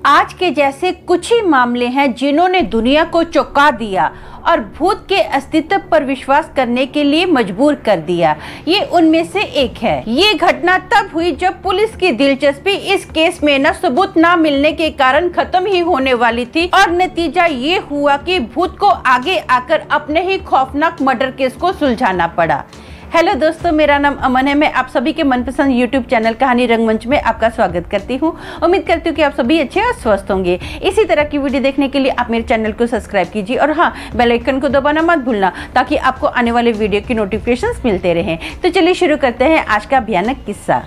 आज के जैसे कुछ ही मामले हैं जिन्होंने दुनिया को चौंका दिया और भूत के अस्तित्व पर विश्वास करने के लिए मजबूर कर दिया। ये उनमें से एक है। ये घटना तब हुई जब पुलिस की दिलचस्पी इस केस में न सबूत न मिलने के कारण खत्म ही होने वाली थी और नतीजा ये हुआ कि भूत को आगे आकर अपने ही खौफनाक मर्डर केस को सुलझाना पड़ा। हेलो दोस्तों, मेरा नाम अमन है। मैं आप सभी के मनपसंद यूट्यूब चैनल कहानी रंगमंच में आपका स्वागत करती हूँ। उम्मीद करती हूँ कि आप सभी अच्छे और स्वस्थ होंगे। इसी तरह की वीडियो देखने के लिए आप मेरे चैनल को सब्सक्राइब कीजिए और हाँ, बेल आइकन को दबाना मत भूलना ताकि आपको आने वाले वीडियो की नोटिफिकेशंस मिलते रहें। तो चलिए शुरू करते हैं आज का भयानक किस्सा।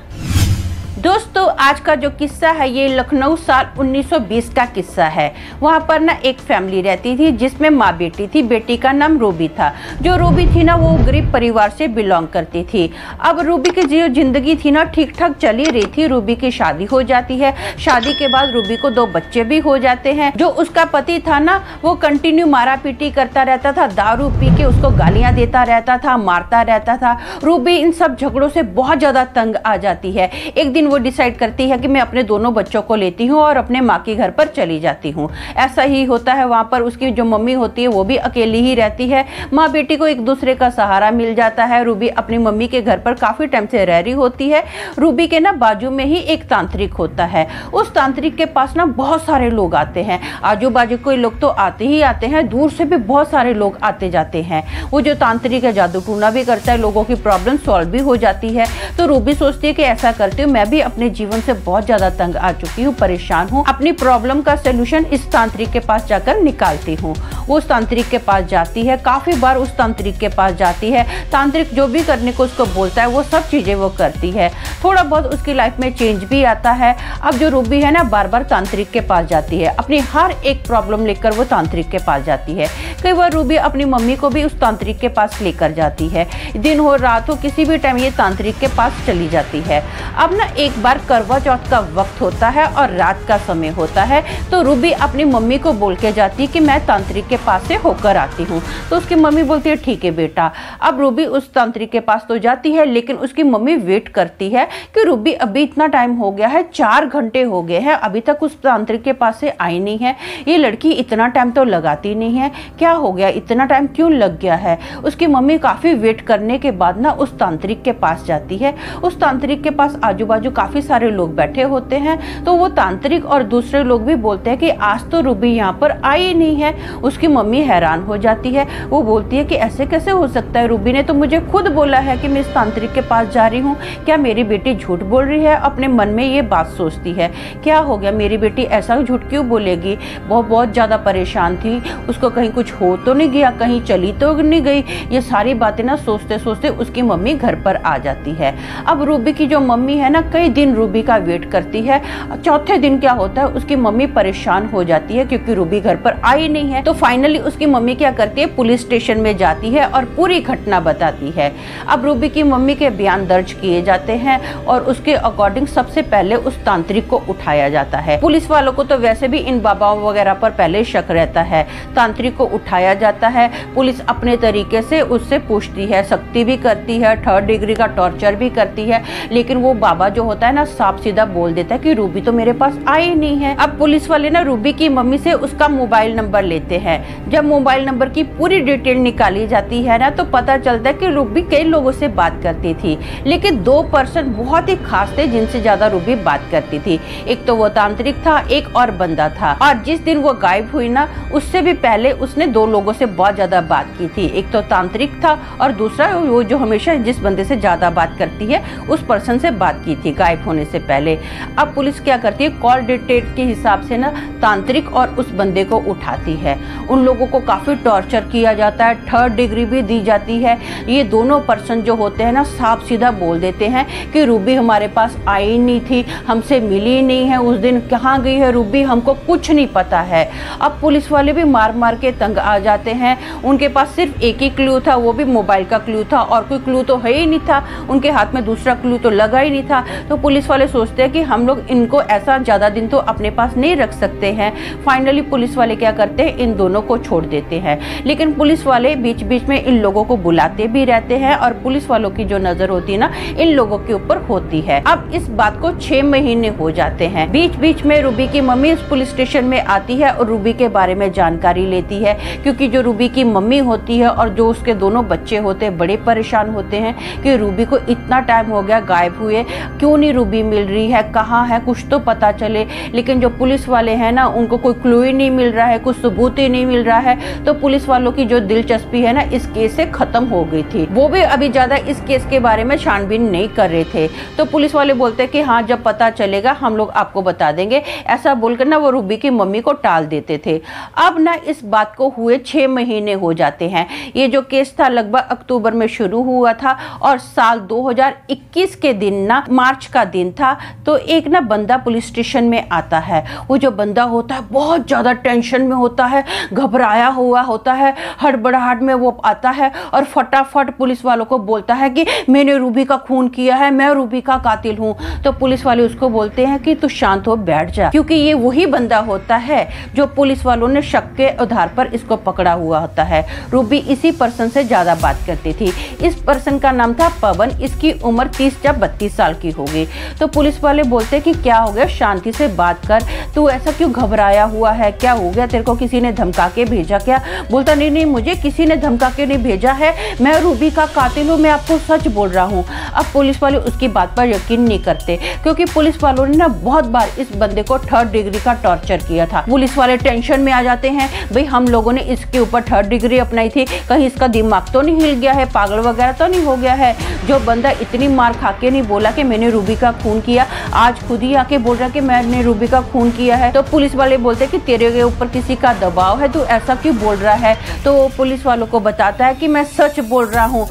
दोस्तों, आज का जो किस्सा है ये लखनऊ साल 1920 का किस्सा है। वहाँ पर ना एक फैमिली रहती थी जिसमें माँ बेटी थी। बेटी का नाम रूबी था। जो रूबी थी ना वो गरीब परिवार से बिलोंग करती थी। अब रूबी की जो जिंदगी थी ना ठीक ठाक चली रही थी। रूबी की शादी हो जाती है। शादी के बाद रूबी को 2 बच्चे भी हो जाते हैं। जो उसका पति था ना वो कंटिन्यू मारा पीटी करता रहता था। दारू पी के उसको गालियाँ देता रहता था, मारता रहता था। रूबी इन सब झगड़ों से बहुत ज़्यादा तंग आ जाती है। एक दिन वो डिसाइड करती है कि मैं अपने दोनों बच्चों को लेती हूँ और अपने माँ के घर पर चली जाती हूँ। ऐसा ही होता है। वहाँ पर उसकी जो मम्मी होती है वो भी अकेली ही रहती है। माँ बेटी को एक दूसरे का सहारा मिल जाता है। रूबी अपनी मम्मी के घर पर काफ़ी टाइम से रह रही होती है। रूबी के ना बाजू में ही एक तांत्रिक होता है। उस तांत्रिक के पास ना बहुत सारे लोग आते हैं। आजू बाजू के लोग तो आते ही आते हैं, दूर से भी बहुत सारे लोग आते जाते हैं। वो जो तांत्रिक है जादू टूना भी करता है, लोगों की प्रॉब्लम सॉल्व भी हो जाती है। तो रूबी सोचती है कि ऐसा करती हूँ, मैं भी अपने जीवन से बहुत ज्यादा तंग आ चुकी हूँ, परेशान हूँ। अपनी प्रॉब्लम का सलूशन इस तांत्रिक के पास जाकर निकालती हूँ। वो उस तांत्रिक के पास जाती है, काफी बार उस तांत्रिक के पास जाती है। तांत्रिक जो भी करने को उसको बोलता है वो सब चीजें वो करती है। थोड़ा बहुत उसकी लाइफ में चेंज भी आता है। अब जो रूबी है ना बार बार तांत्रिक के पास जाती है। अपनी हर एक प्रॉब्लम लेकर वो तांत्रिक के पास जाती है। कई बार रूबी अपनी मम्मी को भी उस तांत्रिक के पास लेकर जाती है। दिन हो रात हो किसी भी टाइम ये तांत्रिक के पास चली जाती है। अब ना एक बार करवा चौथ का वक्त होता है और रात का समय होता है। तो रूबी अपनी मम्मी को बोल के जाती है कि मैं तांत्रिक के पास से होकर आती हूँ। तो उसकी मम्मी बोलती है ठीक है बेटा। अब रूबी उस तांत्रिक के पास तो जाती है लेकिन उसकी मम्मी वेट करती है कि रूबी अभी इतना टाइम हो गया है, 4 घंटे हो गए हैं, अभी तक उस तांत्रिक के पास से आई नहीं है। ये लड़की इतना टाइम तो लगाती नहीं है, क्या हो गया, इतना टाइम क्यों लग गया है। उसकी मम्मी काफी वेट करने के बाद ना उस तांत्रिक के पास जाती है। उस तांत्रिक के पास आजू बाजू काफी सारे लोग बैठे होते हैं। तो वो तांत्रिक और दूसरे लोग भी बोलते हैं कि आज तो रूबी यहाँ पर आई नहीं है। उसकी मम्मी हैरान हो जाती है। वो बोलती है कि ऐसे कैसे हो सकता है, रूबी ने तो मुझे खुद बोला है कि मैं इस तांत्रिक के पास जा रही हूँ, क्या मेरी बेटी झूठ बोल रही है। अपने मन में ये बात सोचती है, क्या हो गया, मेरी बेटी ऐसा झूठ क्यों बोलेगी। वो बहुत ज़्यादा परेशान थी, उसको कहीं कुछ हो तो नहीं गया, कहीं चली तो नहीं गई। ये सारी बातें ना सोचते सोचते उसकी मम्मी घर पर आ जाती है। अब रूबी की जो मम्मी है ना कई दिन रूबी का वेट करती है। चौथे दिन क्या होता है, उसकी मम्मी परेशान हो जाती है क्योंकि रूबी घर पर आई नहीं है। तो फाइनली उसकी मम्मी क्या करती है, पुलिस स्टेशन में जाती है और पूरी घटना बताती है। अब रूबी की मम्मी के बयान दर्ज किए जाते हैं और उसके अकॉर्डिंग सबसे पहले उस तांत्रिक को उठाया जाता है। पुलिस वालों को तो वैसे भी इन बाबाओं वगैरह पर पहले शक रहता है। तांत्रिक को उठाया जाता है। पुलिस अपने तरीके से उससे पूछती है, सख्ती भी करती है, 3rd डिग्री का टॉर्चर भी करती है। लेकिन वो बाबा जो होता है ना साफ सीधा बोल देता है कि रूबी तो मेरे पास आई नहीं है। अब पुलिस वाले ना रूबी की मम्मी से उसका मोबाइल नंबर लेते हैं। जब मोबाइल नंबर की पूरी डिटेल निकाली जाती है ना तो पता चलता है कि रूबी कई लोगों से बात करती थी, लेकिन 2 पर्सन बहुत ही खास थे जिनसे ज्यादा रूबी बात करती थी। एक तो वो तांत्रिक था, एक और बंदा था। और जिस दिन वो गायब हुई ना उससे भी पहले उसने 2 लोगों से बहुत ज्यादा बात की थी। एक तो तांत्रिक था और दूसरा वो जो हमेशा जिस बंदे से ज्यादा बात करती है उस पर्सन से बात की थी गायब होने से पहले। अब पुलिस क्या करती है, कॉल डिटेल के हिसाब से ना तांत्रिक और उस बंदे को उठाती है। उन लोगों को काफी टॉर्चर किया जाता है, 3rd डिग्री भी दी जाती है। ये दोनों पर्सन जो होते हैं ना साफ सीधा बोल देते हैं कि रूबी हमारे पास आई नहीं थी, हमसे मिली नहीं है, उस दिन कहाँ गई है रूबी, हमको कुछ नहीं पता है। अब पुलिस वाले भी मार मार के तंग आ जाते हैं। उनके पास सिर्फ एक ही क्लू था, वो भी मोबाइल का क्लू था और कोई क्लू तो है ही नहीं था। उनके हाथ में दूसरा क्लू तो लगा ही नहीं था। तो पुलिस वाले सोचते हैं कि हम लोग इनको ऐसा ज़्यादा दिन तो अपने पास नहीं रख सकते हैं। फाइनली पुलिस वाले क्या करते हैं, इन दोनों को छोड़ देते हैं। लेकिन पुलिस वाले बीच बीच में इन लोगों को बुलाते भी रहते हैं और पुलिस वालों की जो नज़र होती है ना इन लोगों के ऊपर होती है। अब इस बात को 6 महीने हो जाते हैं। बीच बीच में रूबी की मम्मी इस पुलिस स्टेशन में आती है और रूबी के बारे में जानकारी लेती है, क्योंकि जो रूबी की मम्मी होती है और जो उसके दोनों बच्चे होते हैं बड़े परेशान होते हैं कि रूबी को इतना टाइम हो गया गायब हुए, क्यों नहीं रूबी मिल रही है, कहाँ है, कुछ तो पता चले। लेकिन जो पुलिस वाले हैं ना उनको कोई क्लू ही नहीं मिल रहा है, कुछ सबूत ही नहीं मिल रहा है। तो पुलिस वालों की जो दिलचस्पी है ना इस केस से खत्म हो गई थी। वो भी अभी ज्यादा इस केस के बारे में छानबीन नहीं कर रहे थे। तो पुलिस वाले बोलते कि हाँ जब पता चलेगा हम लोग आपको बता देंगे, ऐसा बोलकर ना वो रूबी की मम्मी को टाल देते थे। अब ना इस बात को हुए 6 महीने हो जाते हैं। ये जो केस था लगभग अक्टूबर में शुरू हुआ था और साल 2021 के दिन ना मार्च का दिन था। तो एक ना बंदा पुलिस स्टेशन में आता है। वो जो बंदा होता है बहुत ज्यादा टेंशन में होता है, घबराया हुआ होता है, हड़बड़ाहट में वो आता है और फटाफट पुलिस वालों को बोलता है कि मैंने रूबी का खून किया है, मैं रूबी का कातिल हूँ। तो पुलिस वाले उसको बोलते हैं कि तू शांत हो, बैठ जा, क्योंकि ये वही बंदा होता है जो पुलिस वालों ने शक के आधार पर इसको पकड़ा हुआ होता है। रूबी इसी पर्सन से ज्यादा बात करती थी। इस पर्सन का नाम था पवन। इसकी उम्र 30 या 32 साल की होगी। तो पुलिस वाले बोलते कि क्या हो गया, शांति से बात कर, तू ऐसा क्यों घबराया हुआ है, क्या हो गया, तेरे को किसी ने धमका के भेजा क्या? बोलता नहीं नहीं मुझे किसी ने धमका के नहीं भेजा है, मैं रूबी का कातिल हूँ, मैं आपको सच बोल रहा हूँ। अब पुलिस वाले उसकी बात पर यकीन नहीं करते, क्योंकि पुलिस वालों ने ना बहुत बार इस बंदे को 3rd डिग्री का टॉर्चर किया था। पुलिस वाले टेंशन में आ जाते हैं, भाई हम लोगों ने इसके ऊपर 3rd डिग्री अपनाई थी, कहीं इसका दिमाग तो नहीं हिल गया है, पागल वगैरह तो नहीं हो गया है। जो बंदा इतनी मार खा के नहीं बोला कि मैंने रूबी का खून किया, आज खुद ही आके बोल रहा कि मैंने रूबी का खून किया है। तो पुलिस वाले बोलते कि तेरे ऊपर किसी का दबाव है, तू ऐसा क्यों बोल रहा है? तो पुलिस वालों को बताता है कि मैं सच बोल रहा हूँ,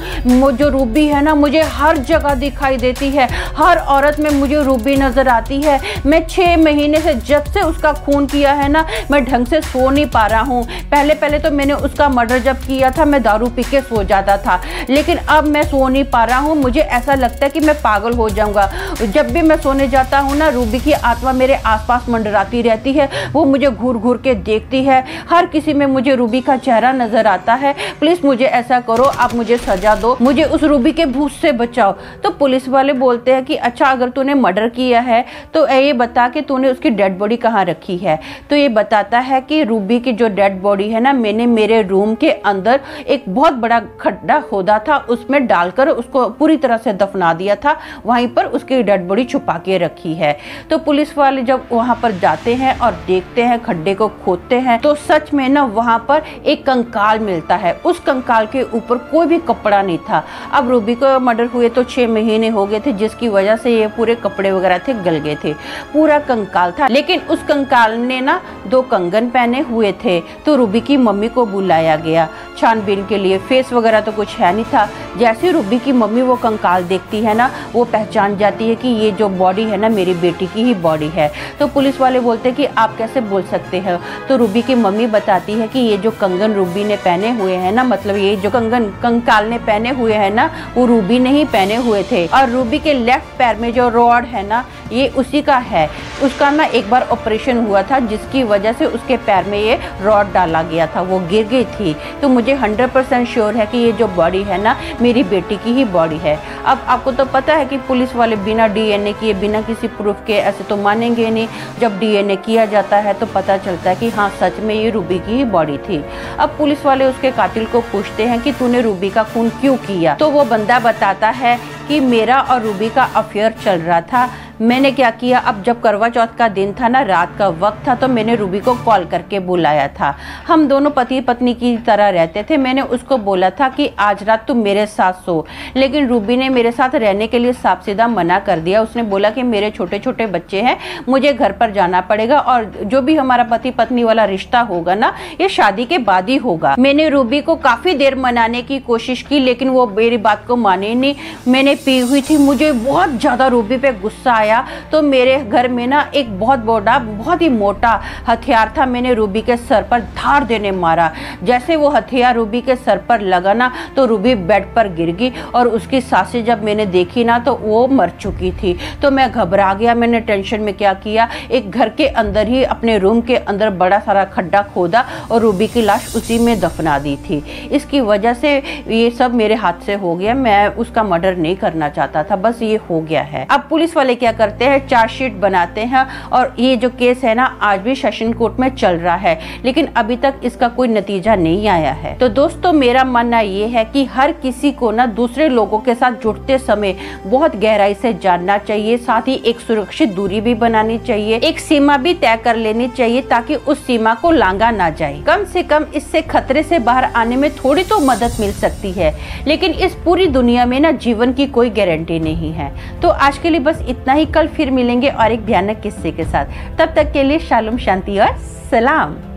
जो रूबी है ना मुझे हर जगह दिखाई देती है, हर औरत में मुझे रूबी नजर आती है। मैं 6 महीने से जब से उसका खून किया है ना मैं ढंग से सो नहीं पा रहा हूँ। पहले तो मैंने उसका मर्डर जब किया था मैं दारू पी के सो जाता था, लेकिन अब मैं सो नहीं पा रहा हूँ, मुझे ऐसा लगता है कि मैं पागल हो जाऊंगा। जब भी मैं सोने जाता हूँ ना रूबी की आत्मा मेरे आसपास मंडराती रहती है, वो मुझे घूर घूर के देखती है, हर किसी में मुझे रूबी का चेहरा नजर आता है। प्लीज मुझे ऐसा करो, आप मुझे सजा दो, मुझे उस रूबी के भूत से बचाओ। तो पुलिस वाले बोलते हैं कि अच्छा अगर तूने मर्डर किया है तो ये बता कि तूने उसकी डेड बॉडी कहाँ रखी है। तो ये बताता है कि रूबी की जो डेड बॉडी है ना मैंने मेरे रूम के अंदर एक बहुत बड़ा खड्डा खोदा था, उसमें डालकर उसको पूरी तरह से दफना दिया था, वहीं पर उसकी डेड बॉडी छुपा के रखी है। तो पुलिस वाले जब वहां पर जाते हैं और देखते हैं, खड्डे को खोदते हैं, तो सच में ना वहां पर एक कंकाल मिलता है। उस कंकाल के ऊपर कोई भी कपड़ा नहीं था। अब रूबी को मर्डर हुए तो 6 महीने हो गए थे, जिसकी वजह से ये पूरे कपड़े वगैरह थे गल गए थे, पूरा कंकाल था। लेकिन उस कंकाल ने ना 2 कंगन पहने हुए थे। तो रूबी की मम्मी को बुलाया गया छानबीन के लिए। फेस वगैरह तो कुछ है नहीं था। जैसे रूबी की मम्मी वो कंकाल देखती है ना वो पहचान जाती है कि ये जो बॉडी है ना मेरी बेटी की ही बॉडी है। तो पुलिस वाले बोलते हैं कि आप कैसे बोल सकते हैं? तो रूबी की मम्मी बताती है कि ये जो कंगन रूबी ने पहने हुए हैं ना, मतलब ये जो कंगन कंकाल ने पहने हुए हैं ना वो रूबी ने ही पहने हुए थे। और रूबी के लेफ्ट पैर में जो रॉड है ना ये उसी का है। उसका ना एक बार ऑपरेशन हुआ था जिसकी वजह से उसके पैर में ये रॉड डाला गया था, वो गिर गई थी। तो मुझे 100% श्योर है कि ये जो बॉडी है ना मेरी बेटी की ही बॉडी है। अब आपको तो पता है कि पुलिस वाले बिना डीएनए किए, बिना किसी प्रूफ के ऐसे तो मानेंगे नहीं। जब डीएनए किया जाता है तो पता चलता है कि हाँ सच में ये रूबी की ही बॉडी थी। अब पुलिस वाले उसके कातिल को पूछते हैं कि तूने रूबी का खून क्यों किया? तो वो बंदा बताता है कि मेरा और रूबी का अफेयर चल रहा था। मैंने क्या किया, अब जब करवा चौथ का दिन था ना, रात का वक्त था, तो मैंने रूबी को कॉल करके बुलाया था। हम दोनों पति पत्नी की तरह रहते थे। मैंने उसको बोला था कि आज रात तू मेरे साथ सो, लेकिन रूबी ने मेरे साथ रहने के लिए साफ सीधा मना कर दिया। उसने बोला कि मेरे छोटे छोटे बच्चे हैं, मुझे घर पर जाना पड़ेगा और जो भी हमारा पति पत्नी वाला रिश्ता होगा ना ये शादी के बाद ही होगा। मैंने रूबी को काफी देर मनाने की कोशिश की लेकिन वो मेरी बात को माने नहीं। मैंने पी हुई थी। मुझे बहुत ज़्यादा रूबी पे गुस्सा आया, तो मेरे घर में ना एक बहुत ही मोटा हथियार था। मैंने रूबी के सर पर धार देने मारा। जैसे वो हथियार रूबी के सर पर लगा ना, तो रूबी बेड पर गिर गई और उसकी सांसें जब मैंने देखी ना, तो वो मर चुकी थी। तो मैं घबरा गया। मैंने टेंशन में क्या किया, एक घर के अंदर ही अपने रूम के अंदर बड़ा सारा खड्डा खोदा और रूबी की लाश उसी में दफना दी थी। इसकी वजह से ये सब मेरे हाथ से हो गया। मैं उसका मर्डर नहीं करना चाहता था, बस ये हो गया है। अब पुलिस वाले क्या करते हैं, चार्जशीट बनाते हैं और ये जो केस है ना, आज भी सेशन कोर्ट में चल रहा है, लेकिन अभी तक इसका कोई नतीजा नहीं आया है। तो दोस्तों, मेरा मानना ये है कि हर किसी को ना दूसरे लोगों के साथ जुड़ते समय बहुत गहराई से जानना चाहिए, साथ ही एक सुरक्षित दूरी भी बनानी चाहिए, एक सीमा भी तय कर लेनी चाहिए ताकि उस सीमा को लांघा ना जाए। कम से कम इससे खतरे से बाहर आने में थोड़ी तो मदद मिल सकती है, लेकिन इस पूरी दुनिया में ना जीवन की कोई गारंटी नहीं है। तो आज के लिए बस इतना ही। कल फिर मिलेंगे और एक भयानक किस्से के साथ। तब तक के लिए शालोम, शांति और सलाम।